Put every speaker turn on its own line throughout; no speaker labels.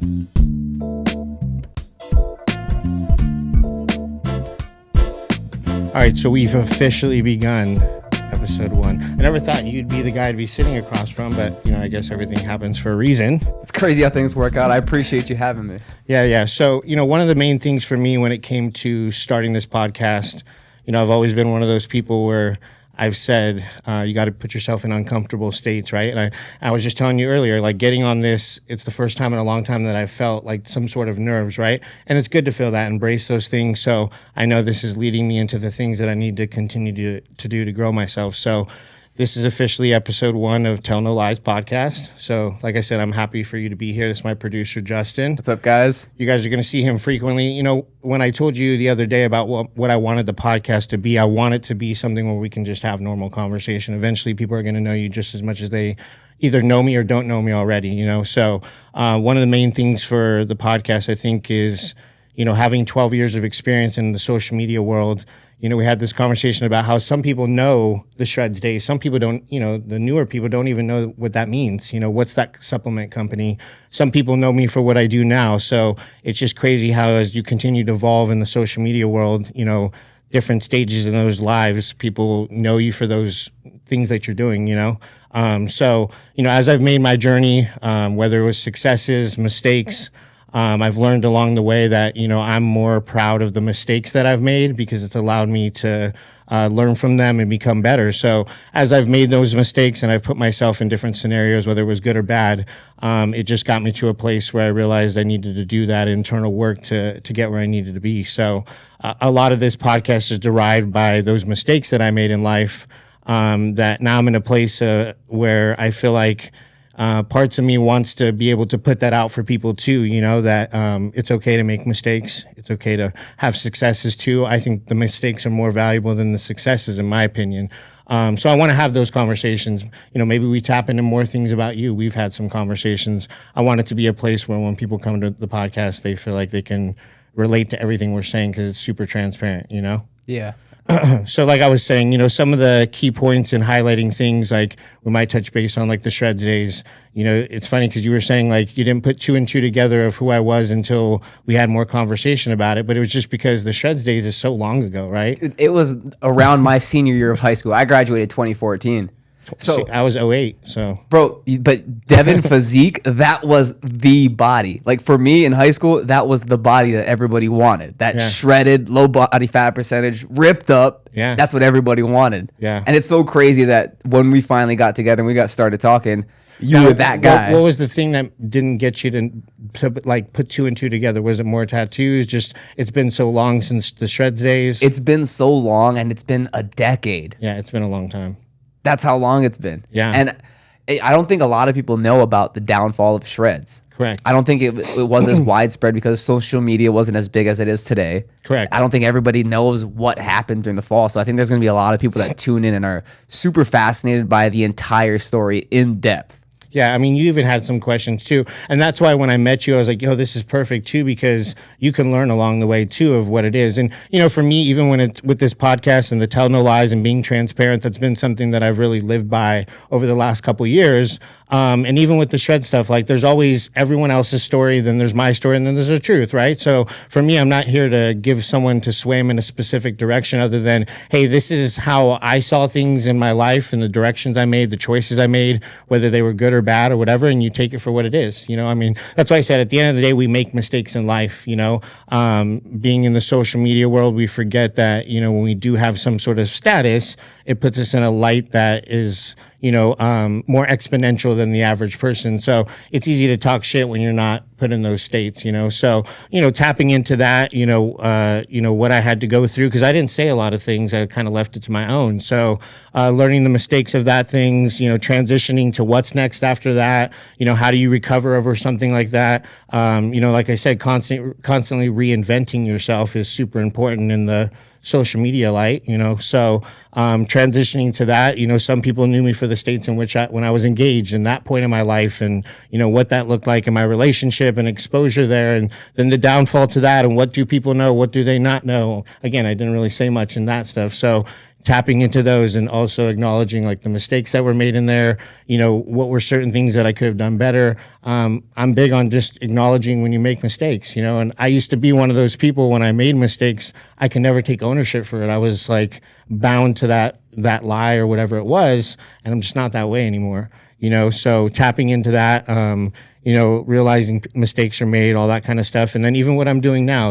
All right, so we've officially begun episode 1. I never thought you'd be the guy to be sitting across from, but, I guess everything happens for a reason.
It's crazy how things work out. I appreciate you having me.
Yeah. So, one of the main things for me when it came to starting this podcast, I've always been one of those people where I've said, you got to put yourself in uncomfortable states, right? And I was just telling you earlier, like getting on this, it's the first time in a long time that I've felt like some sort of nerves, right? And it's good to feel that, embrace those things. So I know this is leading me into the things that I need to continue to do to grow myself. So this is officially episode 1 of Tell No Lies podcast. So like I said, I'm happy for you to be here. This is my producer, Justin.
What's up, guys?
You guys are going to see him frequently. When I told you the other day about what I wanted the podcast to be, I want it to be something where we can just have normal conversation. Eventually, people are going to know you just as much as they either know me or don't know me already, So one of the main things for the podcast, I think, is, having 12 years of experience in the social media world. We had this conversation about how some people know the Shreds days. Some people don't, the newer people don't even know what that means. What's that supplement company? Some people know me for what I do now. So it's just crazy how as you continue to evolve in the social media world, different stages in those lives, people know you for those things that you're doing, So, as I've made my journey, whether it was successes, mistakes, I've learned along the way that, I'm more proud of the mistakes that I've made because it's allowed me to learn from them and become better. So as I've made those mistakes and I've put myself in different scenarios, whether it was good or bad, it just got me to a place where I realized I needed to do that internal work to get where I needed to be. So a lot of this podcast is derived by those mistakes that I made in life, that now I'm in a place where I feel like parts of me wants to be able to put that out for people too, that it's okay to make mistakes. It's okay to have successes too. I think the mistakes are more valuable than the successes, in my opinion. So I want to have those conversations. Maybe we tap into more things about you. We've had some conversations. I want it to be a place where when people come to the podcast, they feel like they can relate to everything we're saying because it's super transparent,
Yeah.
So like I was saying, some of the key points in highlighting things, like we might touch base on like the Shreds days. It's funny because you were saying like you didn't put 2 and 2 together of who I was until we had more conversation about it. But it was just because the Shreds days is so long ago, right?
It was around my senior year of high school. I graduated 2014. So
I was 08, so.
Bro, but Devin Physique, that was the body. Like for me in high school, that was the body that everybody wanted. That shredded, low body fat percentage, ripped up.
Yeah.
That's what everybody wanted.
Yeah.
And it's so crazy that when we finally got together and we got started talking, you were that guy.
What was the thing that didn't get you to like put 2 and 2 together? Was it more tattoos? Just it's been so long since the Shreds days.
It's been so long, and it's been a decade.
Yeah, it's been a long time.
That's how long it's been.
Yeah.
And I don't think a lot of people know about the downfall of Shreds.
Correct.
I don't think it was as widespread because social media wasn't as big as it is today.
Correct.
I don't think everybody knows what happened during the fall. So I think there's going to be a lot of people that tune in and are super fascinated by the entire story in depth.
Yeah, I mean, you even had some questions too. And that's why when I met you, I was like, this is perfect too, because you can learn along the way too of what it is. And, for me, even when it's with this podcast and the Tell No Lies and being transparent, that's been something that I've really lived by over the last couple of years. And even with the Shred stuff, like there's always everyone else's story, then there's my story, and then there's the truth, right? So for me, I'm not here to give someone to sway them in a specific direction other than, hey, this is how I saw things in my life and the directions I made, the choices I made, whether they were good or bad or whatever, and you take it for what it is. I mean, that's why I said at the end of the day, we make mistakes in life, being in the social media world, we forget that, when we do have some sort of status, it puts us in a light that is, more exponential than the average person. So it's easy to talk shit when you're not put in those states, So, tapping into that, what I had to go through, because I didn't say a lot of things. I kind of left it to my own. So learning the mistakes of that things, transitioning to what's next after that, how do you recover over something like that? Like I said, constantly reinventing yourself is super important in the social media light, so transitioning to that, some people knew me for the states in which when I was engaged in that point in my life and, what that looked like in my relationship and exposure there, and then the downfall to that and what do people know, what do they not know. Again, I didn't really say much in that stuff. So tapping into those and also acknowledging like the mistakes that were made in there, what were certain things that I could have done better. I'm big on just acknowledging when you make mistakes, and I used to be one of those people when I made mistakes, I could never take ownership for it. I was like bound to that lie or whatever it was, and I'm just not that way anymore, so tapping into that, realizing mistakes are made, all that kind of stuff. And then even what I'm doing now,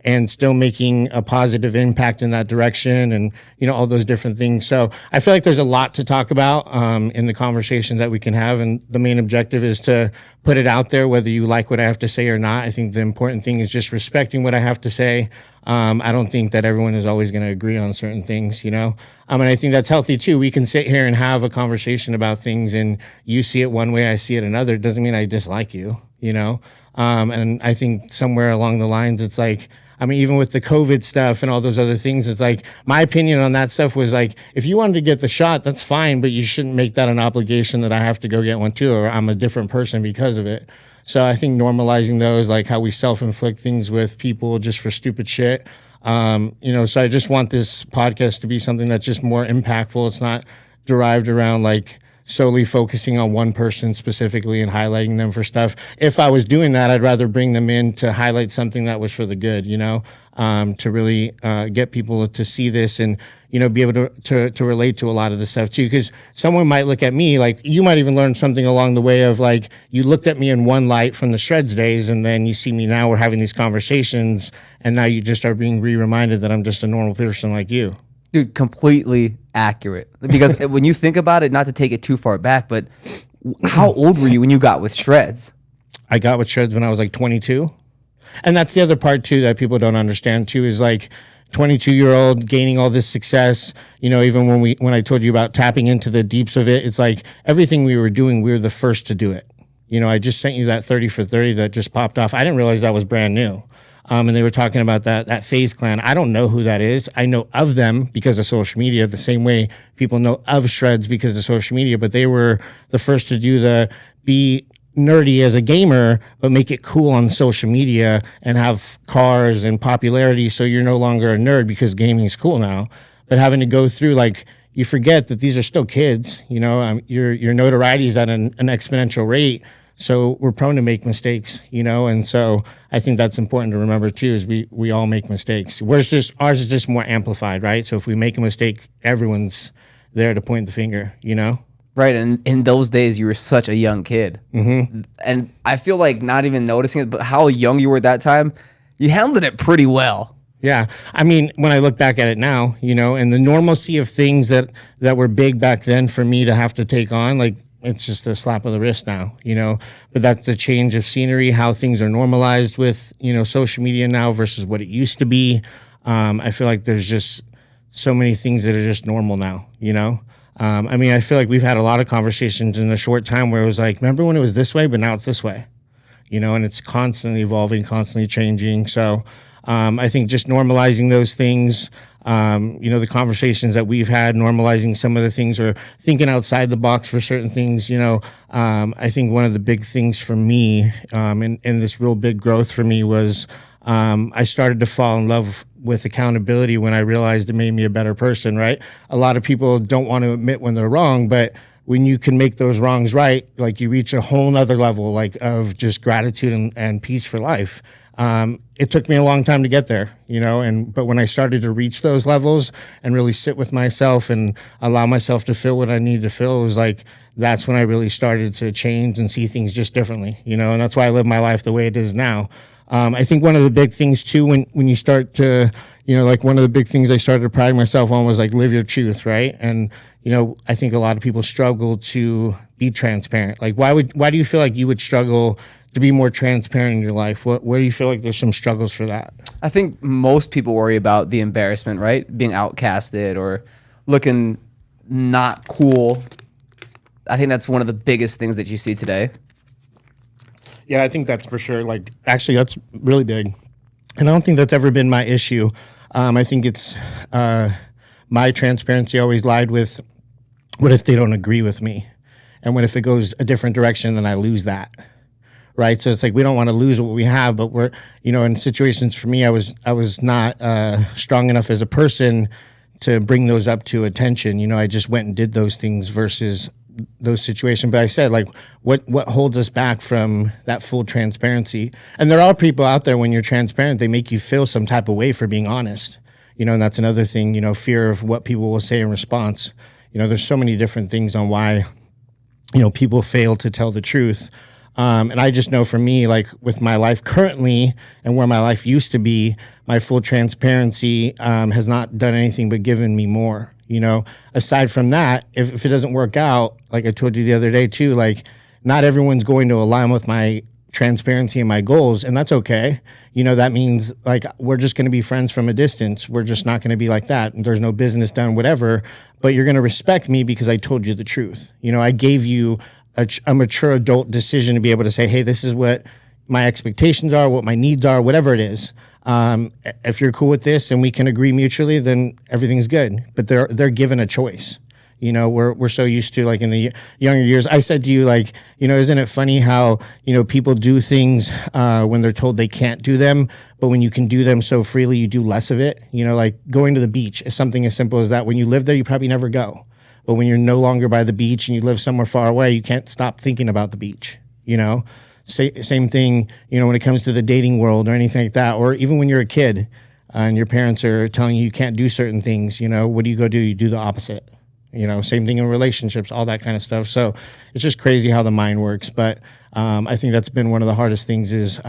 and still making a positive impact in that direction and, all those different things. So I feel like there's a lot to talk about in the conversations that we can have. And the main objective is to put it out there, whether you like what I have to say or not. I think the important thing is just respecting what I have to say. I don't think that everyone is always going to agree on certain things, and I think that's healthy too. We can sit here and have a conversation about things and you see it one way, I see it another. It doesn't mean I dislike you, and I think somewhere along the lines, it's like, even with the COVID stuff and all those other things, it's like my opinion on that stuff was like, if you wanted to get the shot, that's fine, but you shouldn't make that an obligation that I have to go get one too, or I'm a different person because of it. So I think normalizing those, like how we self-inflict things with people just for stupid shit. So I just want this podcast to be something that's just more impactful. It's not derived around like solely focusing on one person specifically and highlighting them for stuff. If I was doing that, I'd rather bring them in to highlight something that was for the good, to really get people to see this and, be able to relate to a lot of the stuff too. Because someone might look at me, like you might even learn something along the way of like, you looked at me in one light from the Shreds days, and then you see me now, we're having these conversations, and now you just are being reminded that I'm just a normal person like you.
Dude, completely accurate. Because when you think about it, not to take it too far back, but how old were you when you got with Shreds?
I got with Shreds when I was like 22. And that's the other part too that people don't understand too, is like 22-year-old gaining all this success. Even when I told you about tapping into the deeps of it, it's like everything we were doing, we were the first to do it. I just sent you that 30 for 30 that just popped off. I didn't realize that was brand new. And they were talking about that FaZe Clan. I don't know who that is. I know of them because of social media, the same way people know of Shreds because of social media, but they were the first to do be nerdy as a gamer, but make it cool on social media and have cars and popularity. So you're no longer a nerd because gaming is cool now, but having to go through, like, you forget that these are still kids, your notoriety is at an exponential rate. So we're prone to make mistakes, and so I think that's important to remember too, is we all make mistakes. Ours is just more amplified, right? So if we make a mistake, everyone's there to point the finger,
Right, and in those days, you were such a young kid. Mm-hmm. And I feel like not even noticing it, but how young you were at that time, you handled it pretty well.
Yeah. When I look back at it now, and the normalcy of things that were big back then for me to have to take on, like, it's just a slap of the wrist now, but that's the change of scenery, how things are normalized with, social media now versus what it used to be. I feel like there's just so many things that are just normal now, I feel like we've had a lot of conversations in a short time where it was like, remember when it was this way, but now it's this way, and it's constantly evolving, constantly changing. So I think just normalizing those things, the conversations that we've had, normalizing some of the things or thinking outside the box for certain things, I think one of the big things for me and this real big growth for me was I started to fall in love with accountability when I realized it made me a better person, right? A lot of people don't want to admit when they're wrong, but when you can make those wrongs right, like you reach a whole nother level like of just gratitude and peace for life. It took me a long time to get there, but when I started to reach those levels and really sit with myself and allow myself to feel what I need to feel, it was like, that's when I really started to change and see things just differently, and that's why I live my life the way it is now. I think one of the big things too, when you start to, like one of the big things I started to pride myself on was like, live your truth. Right. And, I think a lot of people struggle to be transparent. Like, why do you feel like you would struggle to be more transparent in your life? Where do you feel like there's some struggles for that?
I think most people worry about the embarrassment, right? Being outcasted or looking not cool. I think that's one of the biggest things that you see today.
Yeah, I think that's for sure. Like, actually, that's really big. And I don't think that's ever been my issue. I think it's my transparency always lied with, what if they don't agree with me? And what if it goes a different direction, then I lose that? Right. So it's like, we don't want to lose what we have, but we're, in situations for me, I was not strong enough as a person to bring those up to attention. You know, I just went and did those things versus those situations. But I said, like, what holds us back from that full transparency? And there are people out there, when you're transparent, they make you feel some type of way for being honest. You know, and that's another thing, you know, fear of what people will say in response. You know, there's so many different things on why, you know, people fail to tell the truth. And I just know for me, like with my life currently and where my life used to be, my full transparency has not done anything but given me more. You know, aside from that, if it doesn't work out, like I told you the other day too, like not everyone's going to align with my transparency and my goals, and that's okay. You know, that means like we're just going to be friends from a distance. We're just not going to be like that. There's no business done, whatever, but you're going to respect me because I told you the truth. You know, I gave you a mature adult decision to be able to say, hey, this is what my expectations are, what my needs are, whatever it is. If you're cool with this and we can agree mutually, then everything's good. But they're given a choice. You know, we're so used to, like in the younger years, I said to you, like, you know, isn't it funny how, you know, people do things when they're told they can't do them, but when you can do them so freely, you do less of it. You know, like going to the beach is something as simple as that. When you live there, you probably never go. But when you're no longer by the beach and you live somewhere far away, you can't stop thinking about the beach, you know? Same thing, you know, when it comes to the dating world or anything like that, or even when you're a kid and your parents are telling you can't do certain things, you know, what do? You do the opposite. You know, same thing in relationships, all that kind of stuff. So it's just crazy how the mind works. But I think that's been one of the hardest things is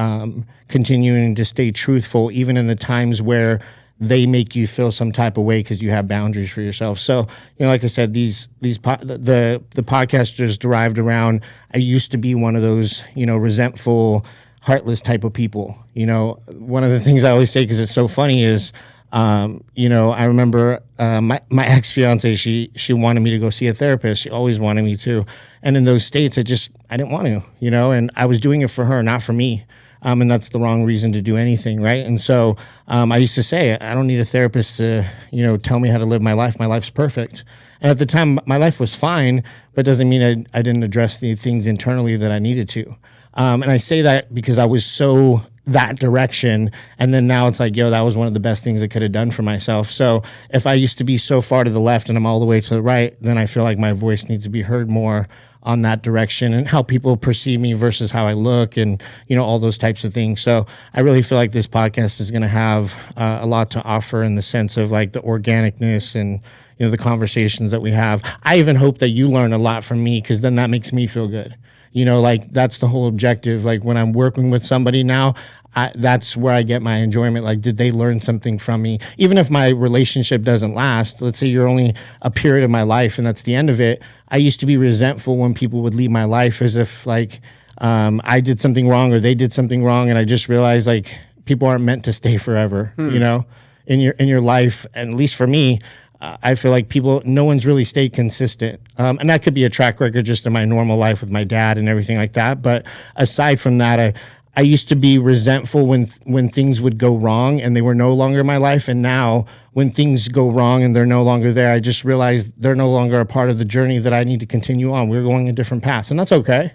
continuing to stay truthful, even in the times where they make you feel some type of way because you have boundaries for yourself. So, you know, like I said, the podcast is derived around, I used to be one of those, you know, resentful, heartless type of people. You know, one of the things I always say, because it's so funny, is you know, I remember my ex-fiance, she wanted me to go see a therapist. She always wanted me to. And in those states, I didn't want to, you know, and I was doing it for her, not for me. And that's the wrong reason to do anything, right? And so I used to say, I don't need a therapist to, you know, tell me how to live my life. My life's perfect. And at the time, my life was fine, but doesn't mean I didn't address the things internally that I needed to. And I say that because I was so that direction, and then now it's like, yo, that was one of the best things I could have done for myself. So if I used to be so far to the left and I'm all the way to the right, then I feel like my voice needs to be heard more on that direction and how people perceive me versus how I look, and, you know, all those types of things. So I really feel like this podcast is going to have a lot to offer in the sense of like the organicness and, you know, the conversations that we have. I even hope that you learn a lot from me, because then that makes me feel good. You know, like that's the whole objective. Like when I'm working with somebody now, that's where I get my enjoyment. Like, did they learn something from me? Even if my relationship doesn't last, let's say you're only a period of my life and that's the end of it. I used to be resentful when people would leave my life as if like I did something wrong or they did something wrong. And I just realized like people aren't meant to stay forever, you know, in your life. And at least for me, I feel like no one's really stayed consistent. And that could be a track record just in my normal life with my dad and everything like that. But aside from that, I used to be resentful when things would go wrong and they were no longer in my life. And now when things go wrong and they're no longer there, I just realized they're no longer a part of the journey that I need to continue on. We're going a different path, and that's okay.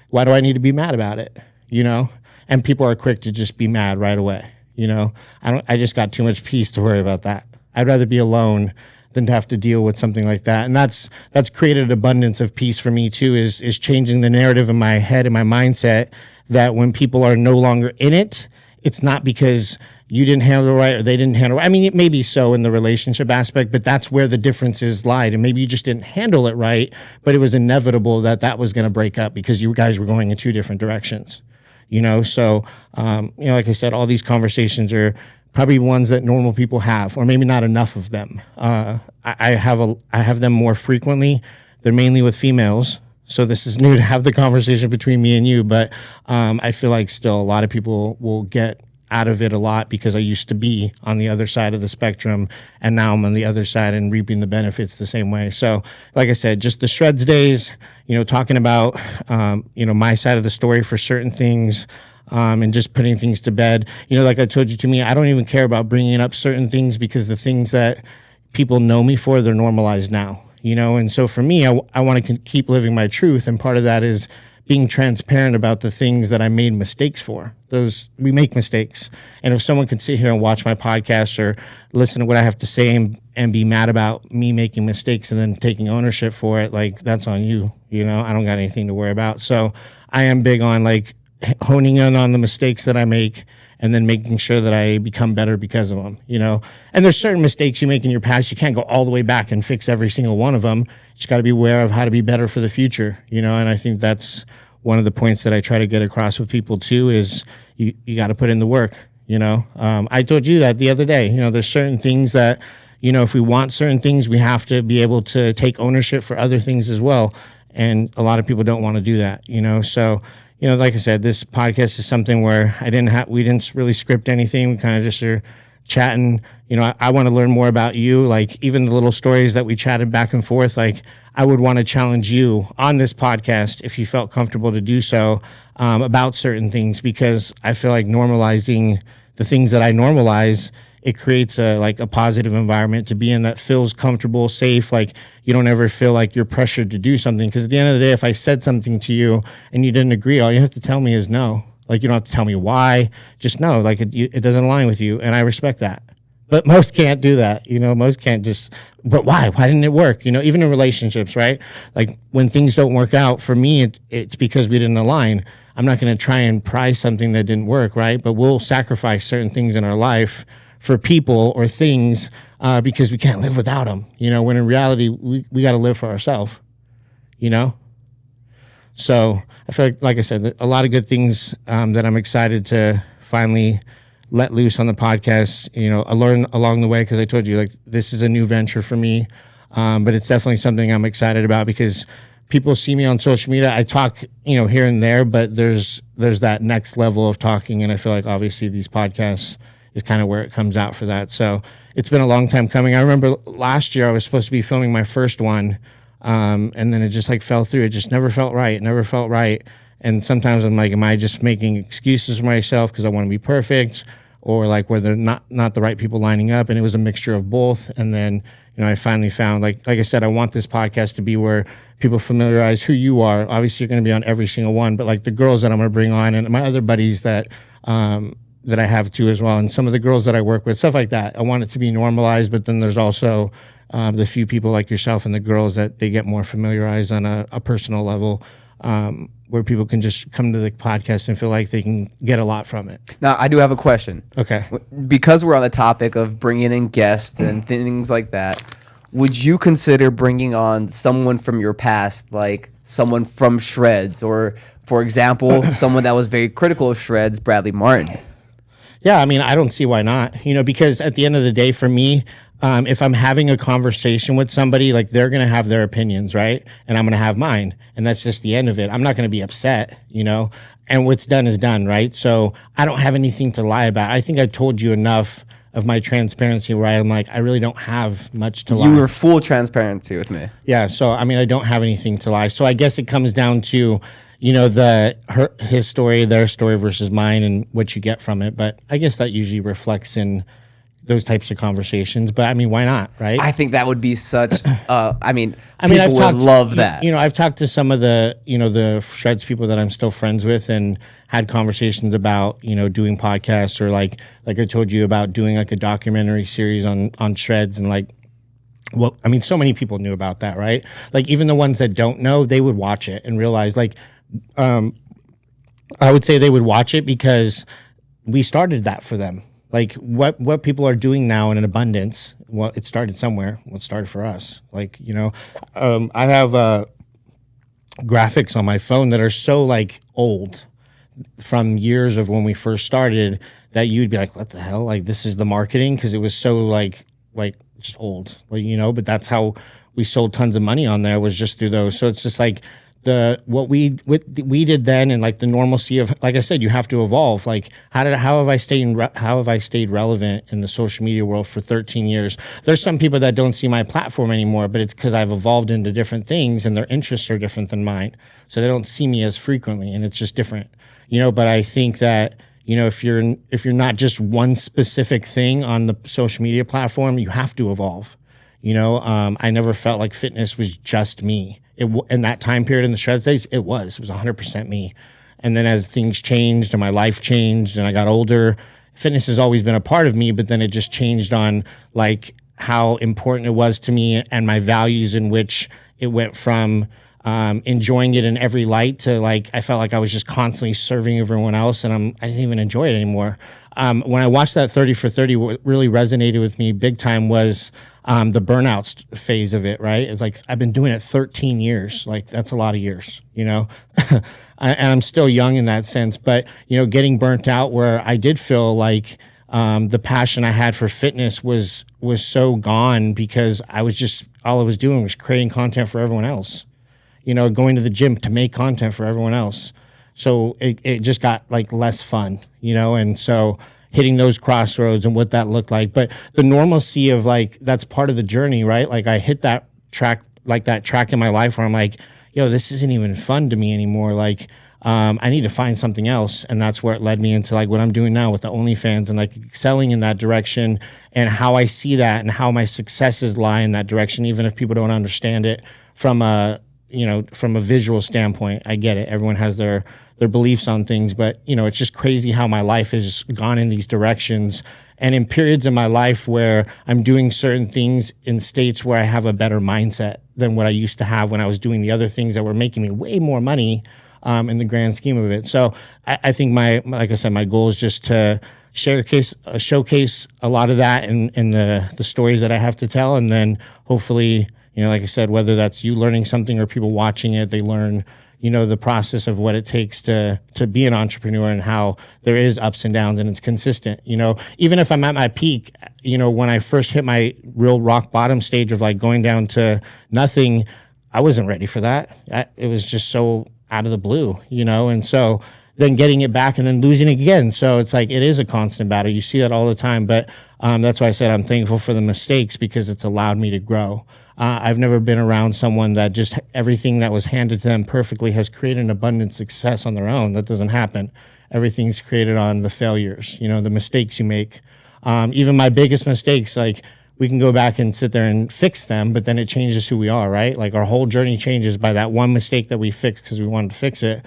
Why do I need to be mad about it? You know? And people are quick to just be mad right away. You know, I just got too much peace to worry about that. I'd rather be alone than to have to deal with something like that. And that's created an abundance of peace for me too, is changing the narrative in my head and my mindset that when people are no longer in it, it's not because you didn't handle it right or they didn't handle it. I mean, it may be so in the relationship aspect, but that's where the differences lied. And maybe you just didn't handle it right, but it was inevitable that was going to break up because you guys were going in two different directions. You know, so, you know, like I said, all these conversations are probably ones that normal people have, or maybe not enough of them. I have them more frequently. They're mainly with females. So this is new to have the conversation between me and you, but I feel like still a lot of people will get out of it a lot because I used to be on the other side of the spectrum, and now I'm on the other side and reaping the benefits the same way. So like I said, just the shreds days, you know, talking about, you know, my side of the story for certain things, and just putting things to bed. You know, like I told you, to me, I don't even care about bringing up certain things because the things that people know me for, they're normalized now, you know? And so for me, I want to keep living my truth. And part of that is being transparent about the things that I made mistakes for. We make mistakes. And if someone can sit here and watch my podcast or listen to what I have to say and be mad about me making mistakes and then taking ownership for it, like, that's on you. You know, I don't got anything to worry about. So I am big on like honing in on the mistakes that I make and then making sure that I become better because of them, you know. And there's certain mistakes you make in your past. You can't go all the way back and fix every single one of them. You just got to be aware of how to be better for the future, you know. And I think that's one of the points that I try to get across with people too, is you got to put in the work, you know. I told you that the other day, you know, there's certain things that, you know, if we want certain things, we have to be able to take ownership for other things as well. And a lot of people don't want to do that, you know. So, you know, like I said, this podcast is something where we didn't really script anything. We kind of just are chatting. You know, I want to learn more about you. Like, even the little stories that we chatted back and forth, like, I would want to challenge you on this podcast, if you felt comfortable to do so, about certain things, because I feel like normalizing the things that I normalize, it creates a positive environment to be in that feels comfortable, safe. Like, you don't ever feel like you're pressured to do something. Because at the end of the day, if I said something to you and you didn't agree, all you have to tell me is no. Like, you don't have to tell me why. Just no. Like, it doesn't align with you, and I respect that. But most can't do that, you know. Most can't just. But why? Why didn't it work? You know, even in relationships, right? Like, when things don't work out for me, it's because we didn't align. I'm not going to try and prize something that didn't work, right? But we'll sacrifice certain things in our life for people or things because we can't live without them, you know, when in reality, we got to live for ourselves, you know? So I feel like I said, a lot of good things that I'm excited to finally let loose on the podcast. You know, I learned along the way, because I told you, like, this is a new venture for me, but it's definitely something I'm excited about, because people see me on social media. I talk, you know, here and there, but there's that next level of talking, and I feel like obviously these podcasts is kind of where it comes out for that. So it's been a long time coming. I remember last year I was supposed to be filming my first one, and then it just like fell through. It just never felt right. It never felt right. And sometimes I'm like, am I just making excuses for myself because I want to be perfect, or like where they're not the right people lining up? And it was a mixture of both. And then, you know, I finally found, like I said, I want this podcast to be where people familiarize who you are. Obviously, you're going to be on every single one, but like the girls that I'm going to bring on, and my other buddies that I have too as well, and some of the girls that I work with, stuff like that. I want it to be normalized, but then there's also the few people like yourself and the girls that they get more familiarized on a personal level, where people can just come to the podcast and feel like they can get a lot from it.
Now, I do have a question.
Okay.
Because we're on the topic of bringing in guests and things like that, would you consider bringing on someone from your past, like someone from Shreds, or, for example, someone that was very critical of Shreds, Bradley Martin?
Yeah, I mean, I don't see why not, you know, because at the end of the day, for me, if I'm having a conversation with somebody, like, they're going to have their opinions, right? And I'm going to have mine. And that's just the end of it. I'm not going to be upset, you know, and what's done is done, right? So I don't have anything to lie about. I think I told you enough of my transparency where I'm like, I really don't have much to lie.
You were full transparency with me.
Yeah. So, I mean, I don't have anything to lie. So I guess it comes down to, you know, his story, their story versus mine, and what you get from it. But I guess that usually reflects in those types of conversations. But I mean, why not, right?
I think that would be such. I mean,
I've
would love that.
You know, I've talked to some of the, you know, the Shreds people that I'm still friends with, and had conversations about, you know, doing podcasts, or like I told you about doing like a documentary series on Shreds, and like, well, I mean, so many people knew about that, right? Like, even the ones that don't know, they would watch it and realize, like, I would say they would watch it because we started that for them. Like, what people are doing now in an abundance, well, it started somewhere. Well, it started for us. Like, you know, I have graphics on my phone that are so like old, from years of when we first started, that you'd be like, what the hell? Like, this is the marketing? Because it was so like just old, like, you know. But that's how we sold tons of money on there, was just through those. So it's just like what we did then, and like the normalcy of, like I said, you have to evolve. Like, how have I stayed relevant in the social media world for 13 years? There's some people that don't see my platform anymore, but it's because I've evolved into different things, and their interests are different than mine, so they don't see me as frequently, and it's just different, you know. But I think that, you know, if you're not just one specific thing on the social media platform, you have to evolve. You know, I never felt like fitness was just me. in that time period in the Shreds days, it was 100% me. And then as things changed and my life changed and I got older, fitness has always been a part of me, but then it just changed on like how important it was to me and my values, in which it went from enjoying it in every light to like I felt like I was just constantly serving everyone else, and I didn't even enjoy it anymore. When I watched that 30 for 30, what really resonated with me big time was the burnout phase of it, right? It's like I've been doing it 13 years. Like that's a lot of years, you know? And I'm still young in that sense, but, you know, getting burnt out where I did feel like the passion I had for fitness was so gone because I was just, all I was doing was creating content for everyone else, you know, going to the gym to make content for everyone else. So it just got like less fun, you know? And so hitting those crossroads and what that looked like, but the normalcy of like, that's part of the journey, right? Like I hit that track, like that track in my life where I'm like, yo, this isn't even fun to me anymore. Like, I need to find something else. And that's where it led me into like what I'm doing now with the OnlyFans and like excelling in that direction, and how I see that and how my successes lie in that direction, even if people don't understand it from a, you know, from a visual standpoint. I get it. Everyone has their beliefs on things, but you know, it's just crazy how my life has gone in these directions. And in periods in my life where I'm doing certain things in states where I have a better mindset than what I used to have when I was doing the other things that were making me way more money in the grand scheme of it. So I think like I said, my goal is just to showcase a lot of that in the stories that I have to tell. And then hopefully, you know, like I said, whether that's you learning something or people watching it, they learn, you know, the process of what it takes to be an entrepreneur and how there is ups and downs and it's consistent. You know, even if I'm at my peak, you know, when I first hit my real rock bottom stage of like going down to nothing, I wasn't ready for that. It was just so out of the blue, you know, and so then getting it back and then losing it again. So it's like, it is a constant battle. You see that all the time, but that's why I said I'm thankful for the mistakes because it's allowed me to grow. I've never been around someone that just everything that was handed to them perfectly has created an abundant success on their own. That doesn't happen. Everything's created on the failures, you know, the mistakes you make. Even my biggest mistakes, like we can go back and sit there and fix them, but then it changes who we are, right? Like our whole journey changes by that one mistake that we fixed because we wanted to fix it.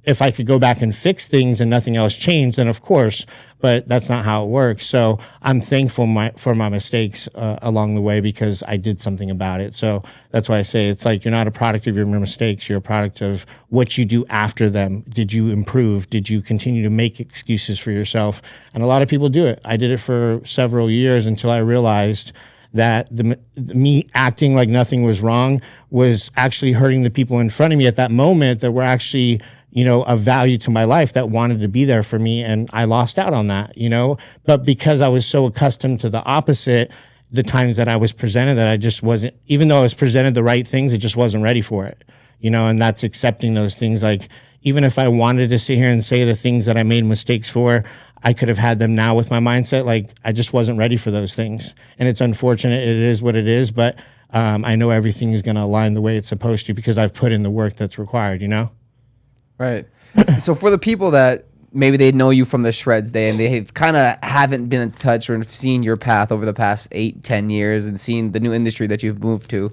If I could go back and fix things and nothing else changed, then of course, but that's not how it works. So I'm thankful for my mistakes along the way because I did something about it. So that's why I say it's like you're not a product of your mistakes. You're a product of what you do after them. Did you improve? Did you continue to make excuses for yourself? And a lot of people do it. I did it for several years until I realized that me acting like nothing was wrong was actually hurting the people in front of me at that moment that were actually, you know, of value to my life, that wanted to be there for me. And I lost out on that, you know, but because I was so accustomed to the opposite, the times that I was presented, that I just wasn't, even though I was presented the right things, it just wasn't ready for it, you know, and that's accepting those things. Like, even if I wanted to sit here and say the things that I made mistakes for, I could have had them now with my mindset. Like, I just wasn't ready for those things. And it's unfortunate. It is what it is. But I know everything is going to align the way it's supposed to because I've put in the work that's required, you know?
Right. So for the people that maybe they know you from the Shreds day and they kind of haven't been in touch or seen your path over the past 8-10 years and seen the new industry that you've moved to,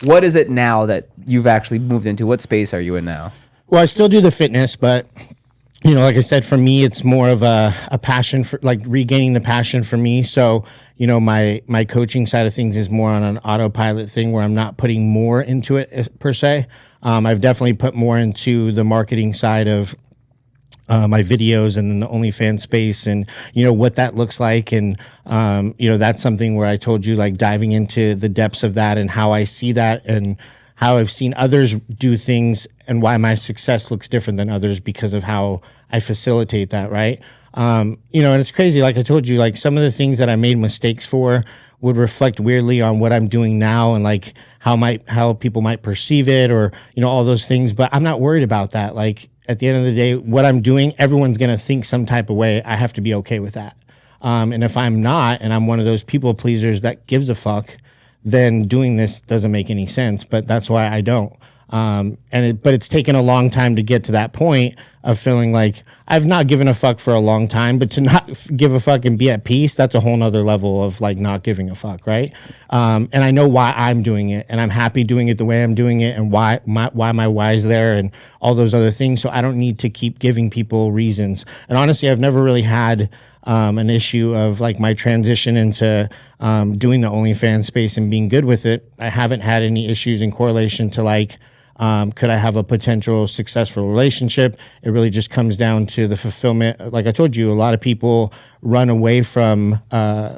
what is it now that you've actually moved into? What space are you in now?
Well, I still do the fitness, but you know, like I said, for me, it's more of a passion for like regaining the passion for me. So, you know, my coaching side of things is more on an autopilot thing where I'm not putting more into it per se. I've definitely put more into the marketing side of my videos and then the OnlyFans space and, you know, what that looks like. And, you know, that's something where I told you, like diving into the depths of that and how I see that and how I've seen others do things and why my success looks different than others because of how I facilitate that, right? You know, and it's crazy. Like I told you, like some of the things that I made mistakes for would reflect weirdly on what I'm doing now and like how people might perceive it or, you know, all those things. But I'm not worried about that. Like at the end of the day, what I'm doing, everyone's going to think some type of way. I have to be okay with that. And if I'm not, and I'm one of those people pleasers that gives a fuck, then doing this doesn't make any sense. But that's why I don't. But it's taken a long time to get to that point of feeling like I've not given a fuck for a long time, but to not give a fuck and be at peace, that's a whole nother level of like not giving a fuck, right? And I know why I'm doing it, and I'm happy doing it the way I'm doing it, and why my why's there, and all those other things. So I don't need to keep giving people reasons. And honestly, I've never really had an issue of like my transition into doing the OnlyFans space and being good with it. I haven't had any issues in correlation to like, could I have a potential successful relationship? It really just comes down to the fulfillment. Like I told you, a lot of people run away from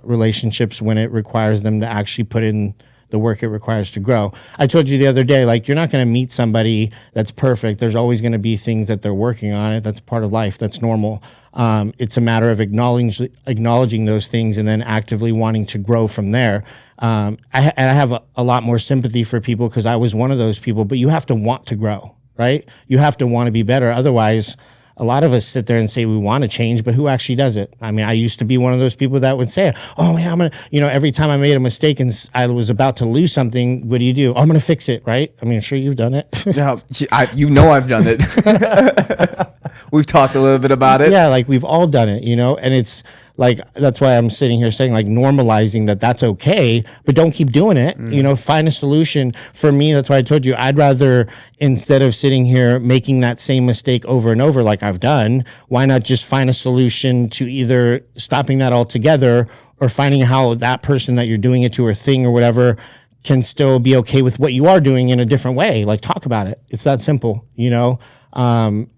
relationships when it requires them to actually put in the work it requires to grow. I told you the other day, like, you're not going to meet somebody that's perfect. There's always going to be things that they're working on it. That's part of life. That's normal. It's a matter of acknowledging those things and then actively wanting to grow from there. I have a lot more sympathy for people because I was one of those people, but you have to want to grow, right? You have to want to be better. Otherwise, a lot of us sit there and say we want to change, but who actually does it? I mean, I used to be one of those people that would say, oh, man, I'm going to, every time I made a mistake and I was about to lose something, what do? Oh, I'm going to fix it, right? I mean, I'm sure you've done it.
No, I've done it. We've talked a little bit about it.
Yeah, like we've all done it, and it's like, that's why I'm sitting here saying like normalizing that's okay, but don't keep doing it. Find a solution. For me, that's why I told you, I'd rather, instead of sitting here making that same mistake over and over like I've done, why not just find a solution to either stopping that altogether or finding how that person that you're doing it to or thing or whatever can still be okay with what you are doing in a different way. Like, talk about it. It's that simple,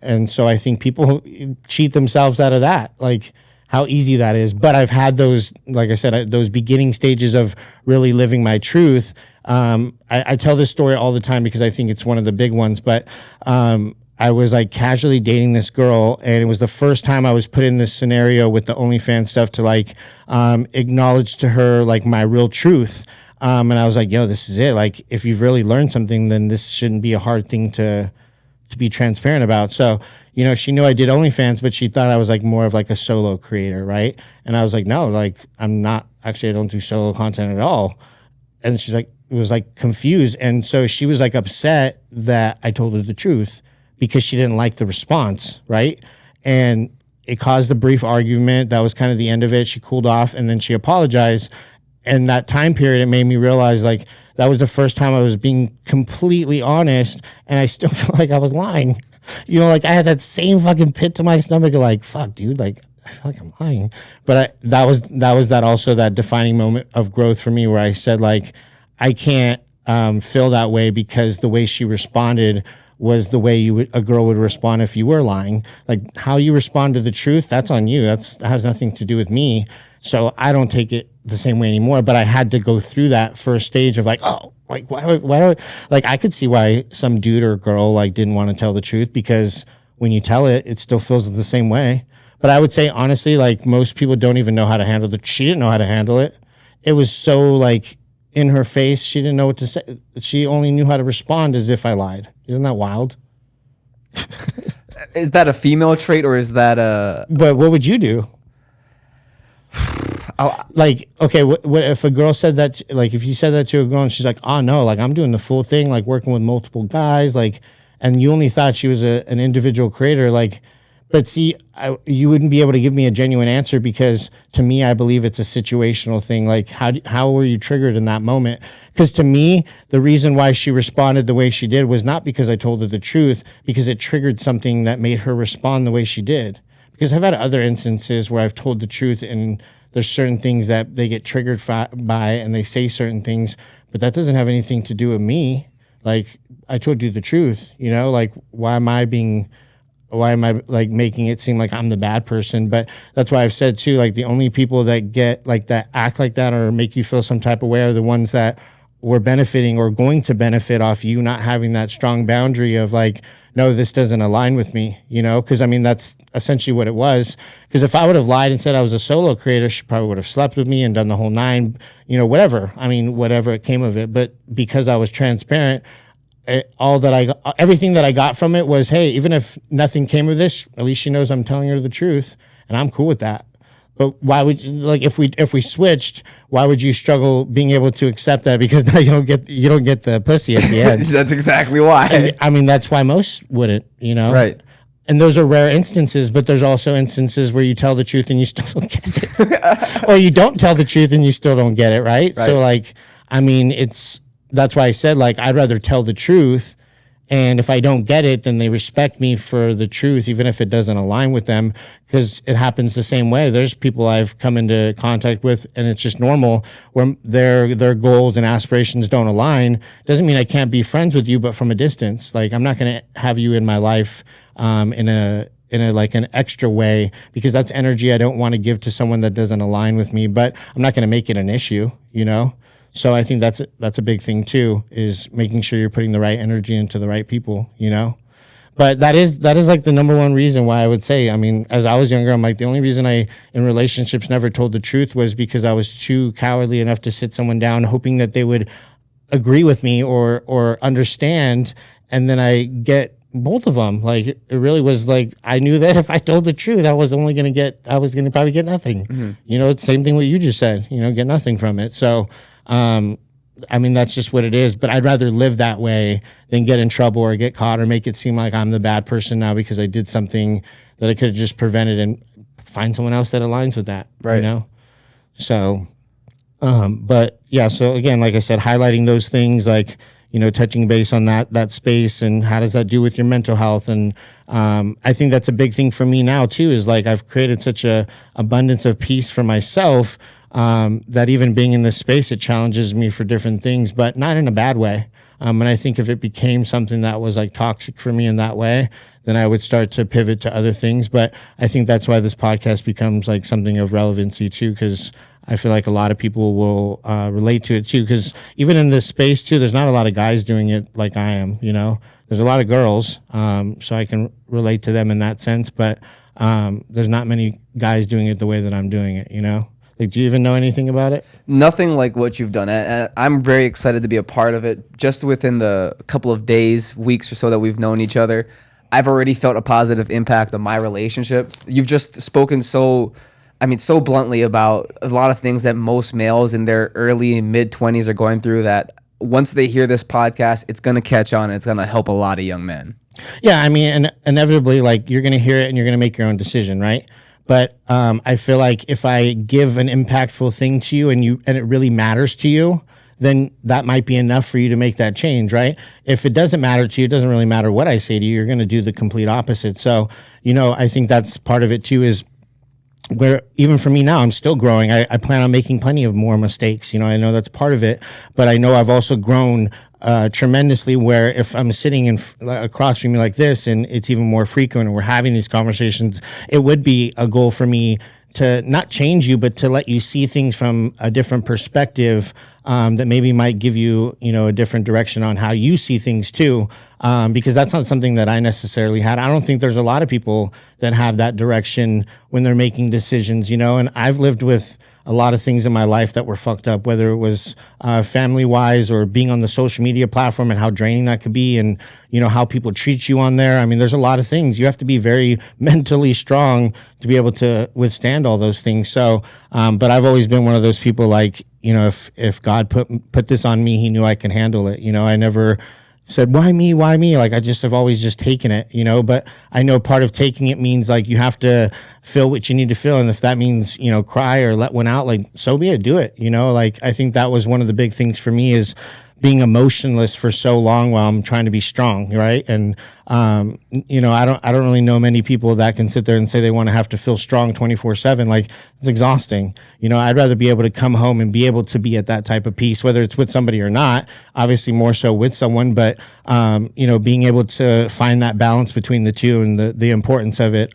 and so I think people cheat themselves out of that, like how easy that is. But I've had those, like I said, those beginning stages of really living my truth. I tell this story all the time because I think it's one of the big ones, but I was like casually dating this girl, and it was the first time I was put in this scenario with the OnlyFans stuff to like acknowledge to her like my real truth. And I was like, yo, this is it. Like, if you've really learned something, then this shouldn't be a hard thing to be transparent about. So, she knew I did OnlyFans, but she thought I was like more of like a solo creator, right? And I was like, no, like I'm not, actually, I don't do solo content at all. And she's like, was like confused. And so she was like upset that I told her the truth because she didn't like the response, right? And it caused a brief argument. That was kind of the end of it. She cooled off and then she apologized. And that time period, it made me realize like that was the first time I was being completely honest, and I still feel like I was lying. Like I had that same fucking pit to my stomach of like, fuck, dude, like I feel like I'm lying. But that was that defining moment of growth for me where I said like, I can't feel that way because the way she responded was the way a girl would respond if you were lying. Like, how you respond to the truth, that's on you. That has nothing to do with me. So I don't take it the same way anymore. But I had to go through that first stage of like, oh, like why do I like, I could see why some dude or girl like didn't want to tell the truth, because when you tell it, it still feels the same way. But I would say honestly, like most people don't even know how to handle it. She didn't know how to handle it. It was so like in her face. She didn't know what to say. She only knew how to respond as if I lied. Isn't that wild?
Is that a female trait, or is that a...
But what would you do? Like, okay, what if a girl said that, like if you said that to a girl and she's like, oh no, like I'm doing the full thing, like working with multiple guys, like, and you only thought she was an individual creator, like, but see, you wouldn't be able to give me a genuine answer, because to me, I believe it's a situational thing. Like, how were you triggered in that moment? Because to me, the reason why she responded the way she did was not because I told her the truth, because it triggered something that made her respond the way she did. Because I've had other instances where I've told the truth and there's certain things that they get triggered by and they say certain things, but that doesn't have anything to do with me. Like, I told you the truth, like why am I like making it seem like I'm the bad person? But that's why I've said too, like the only people that get like that, act like that, or make you feel some type of way are the ones that were benefiting or going to benefit off you not having that strong boundary of like, no, this doesn't align with me, because I mean, that's essentially what it was. Because if I would have lied and said I was a solo creator, she probably would have slept with me and done the whole nine, whatever. I mean, whatever it came of it. But because I was transparent, everything that I got from it was, hey, even if nothing came of this, at least she knows I'm telling her the truth, and I'm cool with that. But why would like if we switched? Why would you struggle being able to accept that? Because now you don't get the pussy at the end.
That's exactly why.
And, I mean, that's why most wouldn't,
Right.
And those are rare instances, but there's also instances where you tell the truth and you still don't get it. Or you don't tell the truth and you still don't get it, right? So like, I mean, that's why I said, like, I'd rather tell the truth. And if I don't get it, then they respect me for the truth, even if it doesn't align with them, because it happens the same way. There's people I've come into contact with, and it's just normal, where their goals and aspirations don't align. Doesn't mean I can't be friends with you, but from a distance. Like, I'm not going to have you in my life in a like an extra way, because that's energy I don't want to give to someone that doesn't align with me. But I'm not going to make it an issue, you know. So I think that's a big thing too, is making sure you're putting the right energy into the right people, you know. But that is like the number one reason why I would say, I mean, as I was younger, I'm like, the only reason I in relationships never told the truth was because I was too cowardly enough to sit someone down hoping that they would agree with me or understand, and then I get both of them. Like, it really was like, I knew that if I told the truth, I was probably going to get nothing. You know, same thing what you just said, you know, get nothing from it. So I mean, that's just what it is. But I'd rather live that way than get in trouble or get caught or make it seem like I'm the bad person now because I did something that I could have just prevented, and find someone else that aligns with that. Right. You know? So, but yeah, so again, like I said, highlighting those things, like, you know, touching base on that space, and how does that do with your mental health? And I think that's a big thing for me now too, is like, I've created such a abundance of peace for myself, that even being in this space, it challenges me for different things, but not in a bad way. And I think if it became something that was like toxic for me in that way, then I would start to pivot to other things. But I think that's why this podcast becomes like something of relevancy too, because I feel like a lot of people will relate to it too, because even in this space too, there's not a lot of guys doing it like I am, you know. There's a lot of girls, so I can relate to them in that sense, but there's not many guys doing it the way that I'm doing it, you know. Like, do you even know anything about it?
Nothing like what you've done. And I'm very excited to be a part of it. Just within the couple of days, weeks or so that we've known each other, I've already felt a positive impact on my relationship. You've just spoken so bluntly about a lot of things that most males in their early and mid-20s are going through, that once they hear this podcast, it's going to catch on and it's going to help a lot of young men.
Yeah, I mean, and inevitably, like, you're going to hear it and you're going to make your own decision, right? But I feel like if I give an impactful thing to you and it really matters to you, then that might be enough for you to make that change, right? If it doesn't matter to you, it doesn't really matter what I say to you, you're going to do the complete opposite. So, you know, I think that's part of it too, is where even for me now, I'm still growing. I plan on making plenty of more mistakes. You know, I know that's part of it, but I know I've also grown tremendously, where if I'm sitting across from you like this and it's even more frequent and we're having these conversations, it would be a goal for me to not change you, but to let you see things from a different perspective, that maybe might give you, you know, a different direction on how you see things too. Because that's not something that I necessarily had. I don't think there's a lot of people that have that direction when they're making decisions, you know, and I've lived with a lot of things in my life that were fucked up, whether it was family-wise or being on the social media platform and how draining that could be, and, you know, how people treat you on there. I mean, there's a lot of things. You have to be very mentally strong to be able to withstand all those things. So, but I've always been one of those people, like, you know, if God put this on me, he knew I can handle it. You know, I never said, why me? Like, I've always just taken it, you know, but I know part of taking it means, like, you have to feel what you need to feel. And if that means, you know, cry or let one out, like, so be it, do it, you know. Like, I think that was one of the big things for me, is being emotionless for so long while I'm trying to be strong, right? And you know, I don't really know many people that can sit there and say they want to have to feel strong 24/7. Like, it's exhausting. You know, I'd rather be able to come home and be able to be at that type of peace, whether it's with somebody or not. Obviously, more so with someone, but you know, being able to find that balance between the two and the importance of it.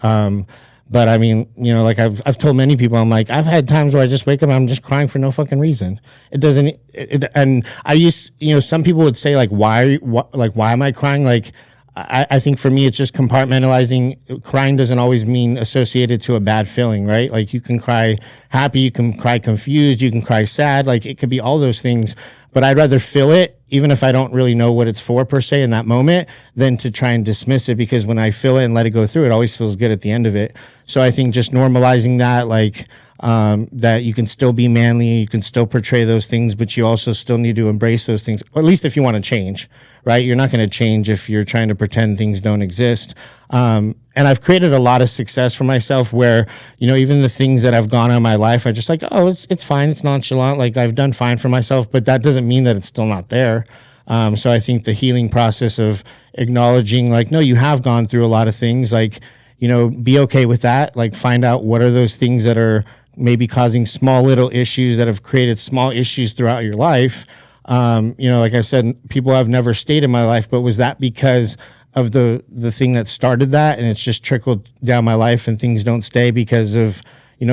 But I mean, you know, like I've told many people, I'm like, I've had times where I just wake up and I'm just crying for no fucking reason. And I used, you know, some people would say, like, why am I crying? Like, I think for me, it's just compartmentalizing. Crying doesn't always mean associated to a bad feeling, right? Like, you can cry happy, you can cry confused, you can cry sad. Like, it could be all those things. But I'd rather feel it, even if I don't really know what it's for per se in that moment, than to try and dismiss it, because when I feel it and let it go through, it always feels good at the end of it. So I think just normalizing that, like, that you can still be manly, you can still portray those things, but you also still need to embrace those things, or at least if you want to change, right? You're not going to change if you're trying to pretend things don't exist. And I've created a lot of success for myself where, even the things that have gone on in my life, I just like, oh, it's fine. It's nonchalant. Like I've done fine for myself, but that doesn't mean that it's still not there. So I think the healing process of acknowledging like, no, you have gone through a lot of things, like, be okay with that. Like find out what are those things that are maybe causing small little issues that have created small issues throughout your life. Like I said, people have never stayed in my life, but was that because of the thing that started that, and it's just trickled down my life and things don't stay because of,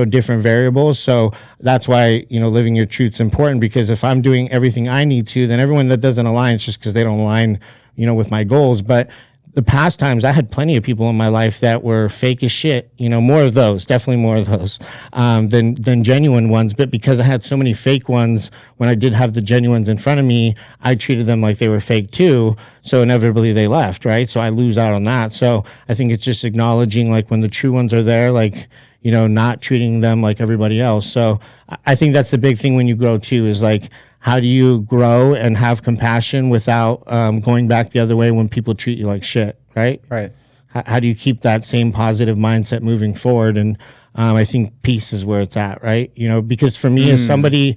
different variables. So that's why, living your truth's important, because if I'm doing everything I need to, then everyone that doesn't align, it's just because they don't align, with my goals. But the past times I had plenty of people in my life that were fake as shit, more of those, definitely more of those, than genuine ones. But because I had so many fake ones, when I did have the genuines in front of me, I treated them like they were fake too. So inevitably they left, right? So I lose out on that. So I think it's just acknowledging like when the true ones are there, like, not treating them like everybody else. So I think that's the big thing when you grow too, is like, how do you grow and have compassion without going back the other way when people treat you like shit, right?
Right.
How do you keep that same positive mindset moving forward? And I think peace is where it's at, right? Because for me, if somebody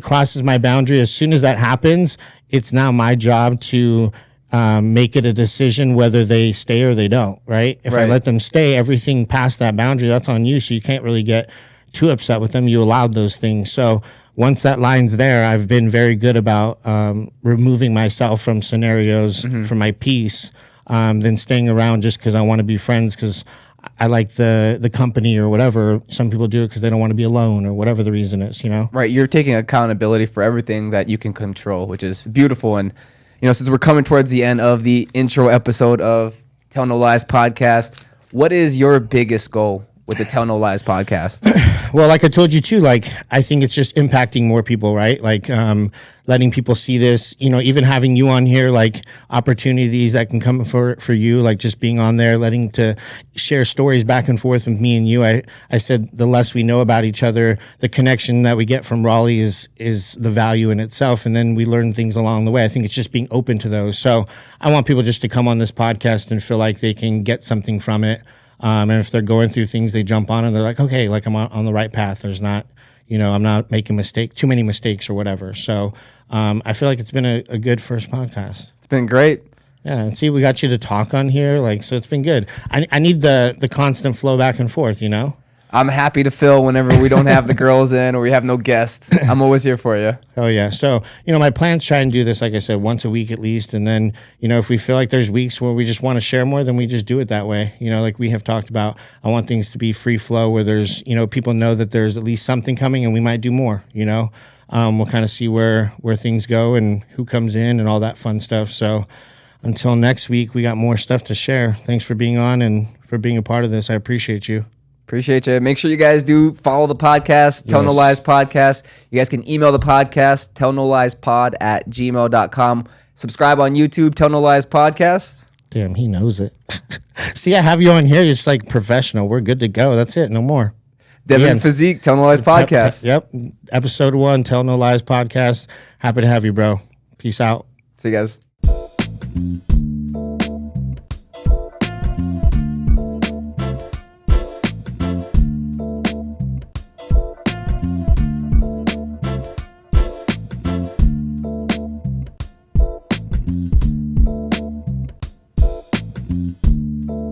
crosses my boundary, as soon as that happens, it's now my job to make it a decision whether they stay or they don't, right? If I let them stay, everything past that boundary, that's on you. So you can't really get too upset with them. You allowed those things. So once that line's there, I've been very good about removing myself from scenarios for my peace, than staying around just because I want to be friends because I like the company or whatever. Some people do it because they don't want to be alone or whatever the reason is,
Right. You're taking accountability for everything that you can control, which is beautiful. And, since we're coming towards the end of the intro episode of Tell No Lies podcast, what is your biggest goal with the Tell No Lies podcast?
Well, like I told you too, like I think it's just impacting more people, right? Like letting people see this, even having you on here, like opportunities that can come for you, like just being on there, letting to share stories back and forth with me and you. I said the less we know about each other, the connection that we get from Raleigh is the value in itself, and then we learn things along the way. I think it's just being open to those. So I want people just to come on this podcast and feel like they can get something from it. And if they're going through things, they jump on and they're like, okay, like I'm on the right path. There's not, I'm not making too many mistakes or whatever. So I feel like it's been a good first podcast.
It's been great.
Yeah, and see, we got you to talk on here, like, so it's been good. I need the constant flow back and forth,
I'm happy to fill whenever we don't have the girls in or we have no guests. I'm always here for you.
Oh, yeah. So, my plans try and do this, like I said, once a week at least. And then, if we feel like there's weeks where we just want to share more, then we just do it that way. Like we have talked about, I want things to be free flow where there's, people know that there's at least something coming and we might do more, We'll kind of see where things go and who comes in and all that fun stuff. So until next week, we got more stuff to share. Thanks for being on and for being a part of this. I appreciate you.
Appreciate you. Make sure you guys do follow the podcast, Tell No Lies podcast. You guys can email the podcast, tellnoliespod@gmail.com. Subscribe on YouTube, Tell No Lies podcast.
Damn, he knows it. See, I have you on here. You're just like professional. We're good to go. That's it. No more.
Devin Physique, Tell No Lies podcast.
Yep. Episode 1, Tell No Lies podcast. Happy to have you, bro. Peace out.
See you guys.